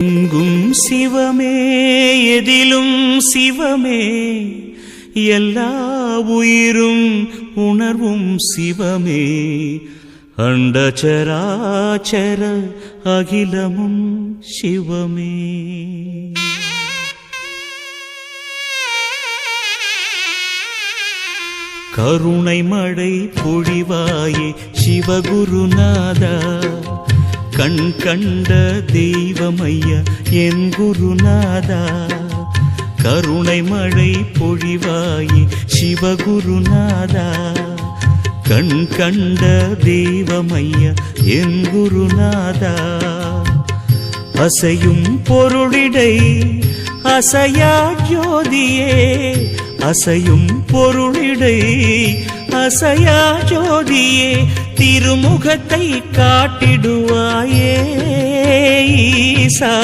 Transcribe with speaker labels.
Speaker 1: எங்கும் சிவமே எதிலும் சிவமே எல்லா உயிரும் உணர்வும் சிவமே அண்டசராசர அகிலமும் சிவமே. கருணை மழை பொழிவாயே சிவகுருநாதா, கண் கண்ட தெய்வமையா என் குருநாதா. கருணை மழை பொழிவாயே சிவகுருநாதா, கண் கண்ட தெய்வமையா என் குருநாதா. அசையும் பொருளிடை அசையா ஜோதியே, அசையும் பொருளிடை அசையா ஜோதியே, திருமுகத்தை காட்டிடுவாயே ஈசா.